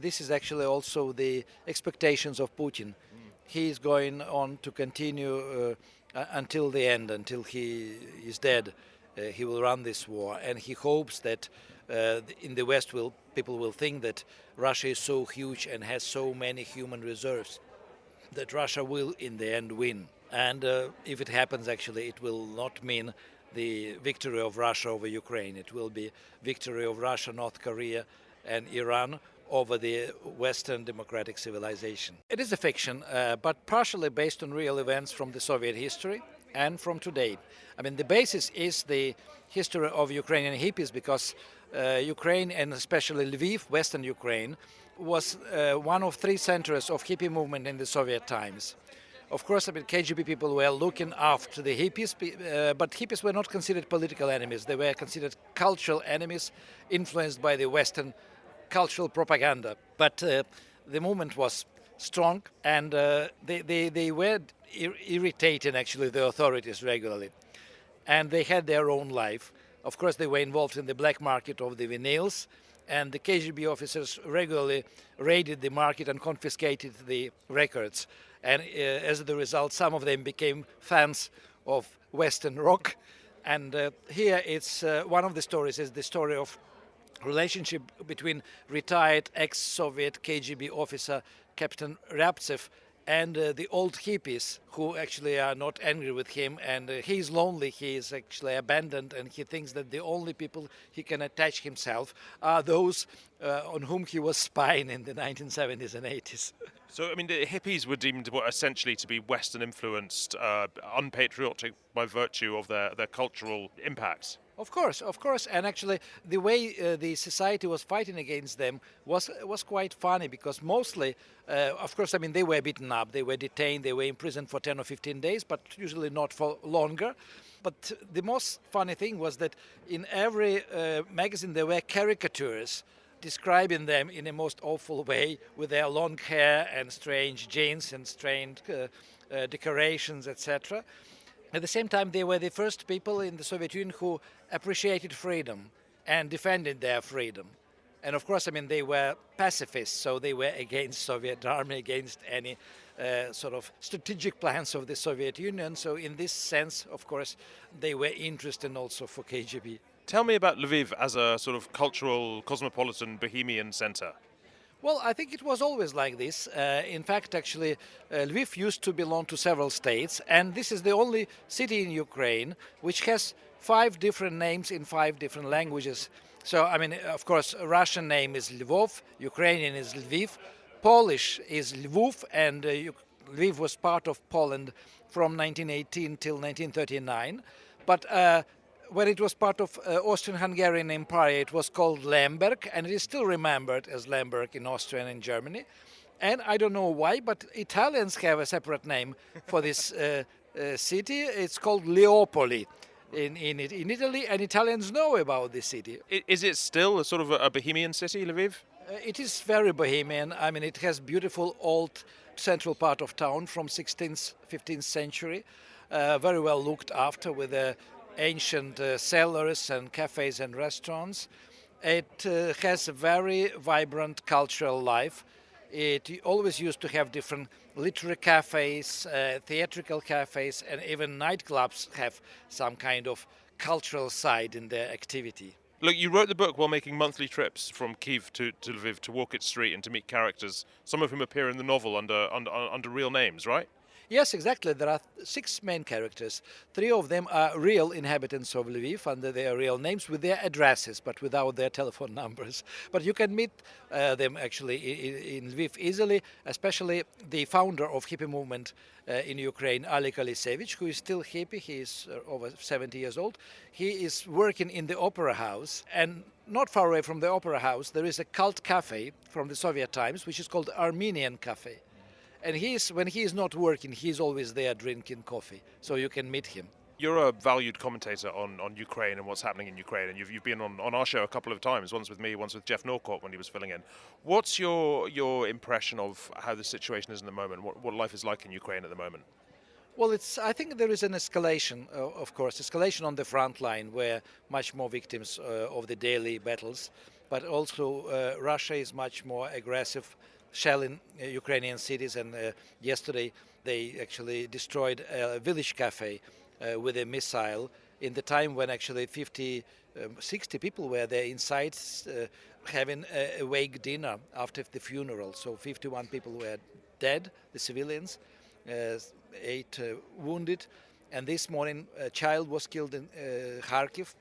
this is actually also the expectations of Putin. He is going on to continue until the end, until he is dead. He will run this war, and he hopes that in the West people will think that Russia is so huge and has so many human reserves that Russia will in the end win. And if it happens, actually, it will not mean the victory of Russia over Ukraine. It will be victory of Russia, North Korea, and Iran over the Western democratic civilization. It is a fiction, but partially based on real events from the Soviet history and from today. I mean, the basis is the history of Ukrainian hippies, because Ukraine, and especially Lviv, Western Ukraine, was one of three centers of hippie movement in the Soviet times. Of course, I mean, KGB people were looking after the hippies, but hippies were not considered political enemies. They were considered cultural enemies influenced by the Western cultural propaganda. But the movement was strong, and they were irritating, actually, the authorities regularly. And they had their own life. Of course, they were involved in the black market of the vinyls, and the KGB officers regularly raided the market and confiscated the records. And as a result, some of them became fans of Western rock. And here it's one of the stories is the story of relationship between retired ex-Soviet KGB officer Captain Ryabtsev and the old hippies, who actually are not angry with him, and he's lonely, he is actually abandoned, and he thinks that the only people he can attach himself are those on whom he was spying in the 1970s and 80s. So, I mean, the hippies were deemed essentially to be Western influenced, unpatriotic by virtue of their cultural impacts. Of course, and actually the way the society was fighting against them was quite funny, because mostly, of course, I mean, they were beaten up, they were detained, they were imprisoned for 10 or 15 days, but usually not for longer. But the most funny thing was that in every magazine there were caricatures describing them in a most awful way, with their long hair and strange jeans and strange decorations, etc. At the same time, they were the first people in the Soviet Union who appreciated freedom and defended their freedom. And of course, I mean, they were pacifists, so they were against Soviet army, against any sort of strategic plans of the Soviet Union. So in this sense, of course, they were interesting also for KGB. Tell me about Lviv as a sort of cultural, cosmopolitan, bohemian center. Well, I think it was always like this. In fact, actually, Lviv used to belong to several states, and this is the only city in Ukraine which has 5 different names in 5 different languages. So, I mean, of course, Russian name is Lvov, Ukrainian is Lviv, Polish is Lvov, and Lviv was part of Poland from 1918 till 1939. But when it was part of Austrian-Hungarian Empire, it was called Lemberg, and it is still remembered as Lemberg in Austria and in Germany. And I don't know why, but Italians have a separate name for this city. It's called Leopoli in Italy, and Italians know about this city. Is it still a sort of a bohemian city, Lviv? It is very bohemian. I mean, it has beautiful old central part of town from 16th, 15th century, very well looked after, with a ancient cellars and cafes and restaurants. It has a very vibrant cultural life. It always used to have different literary cafes, theatrical cafes, and even nightclubs have some kind of cultural side in their activity. Look, you wrote the book while making monthly trips from Kiev to Lviv to walk its street and to meet characters, some of whom appear in the novel under real names, right? Yes, exactly. There are 6 main characters. 3 of them are real inhabitants of Lviv under their real names with their addresses, but without their telephone numbers. But you can meet them actually in Lviv easily, especially the founder of hippie movement in Ukraine, Alik Alisevich, who is still hippie. He is over 70 years old. He is working in the opera house, and not far away from the opera house there is a cult cafe from the Soviet times, which is called Armenian Cafe. And when he is not working, he's always there drinking coffee, so you can meet him. You're a valued commentator on Ukraine and what's happening in Ukraine, and you've been on our show a couple of times, once with me, once with Jeff Norcott when he was filling in. What's your impression of how the situation is in the moment, what life is like in Ukraine at the moment? Well, I think there is an escalation, of course, escalation on the front line, where much more victims of the daily battles. but also Russia is much more aggressive, shelling Ukrainian cities. And yesterday they actually destroyed a village cafe with a missile in the time when actually 60 people were there inside having a wake dinner after the funeral. So 51 people were dead, the civilians, 8 wounded. And this morning a child was killed in Kharkiv,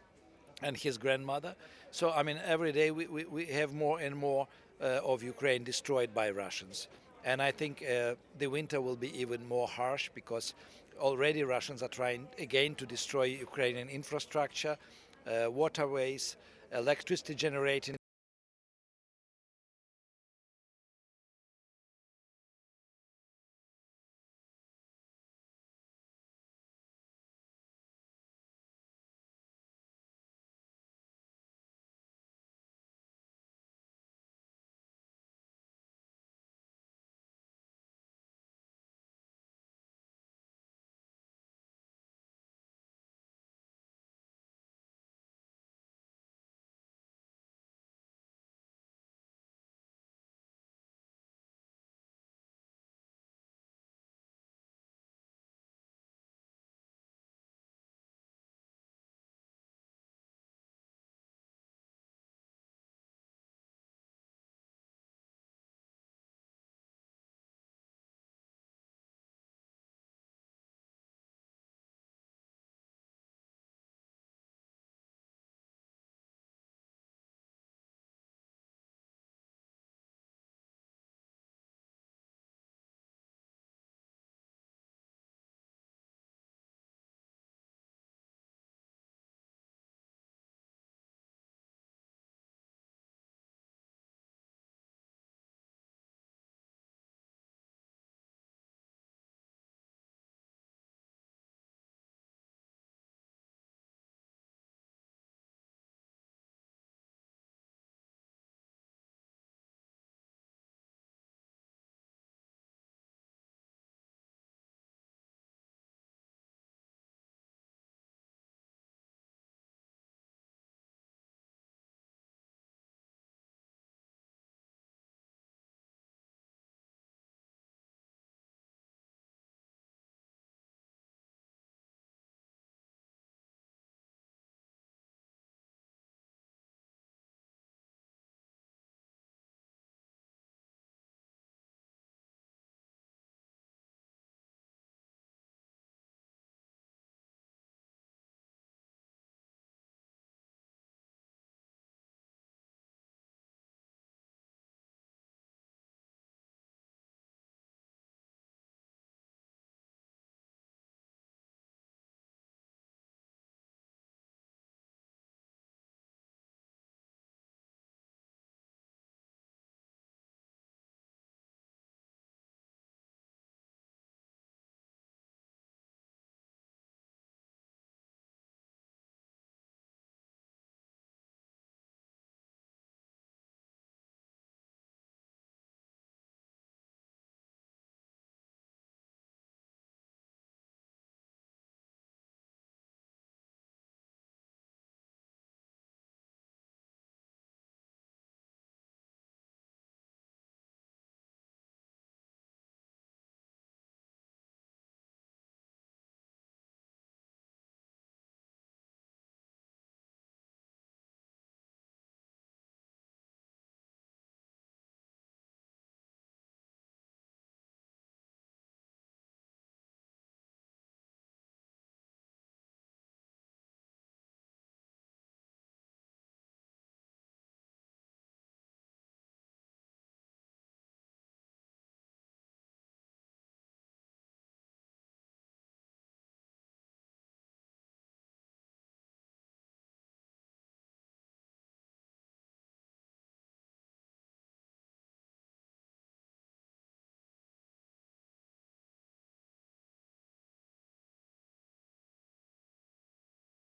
and his grandmother. So I mean, every day we have more and more of Ukraine destroyed by Russians. And I think the winter will be even more harsh, because already Russians are trying again to destroy Ukrainian infrastructure, waterways, electricity generating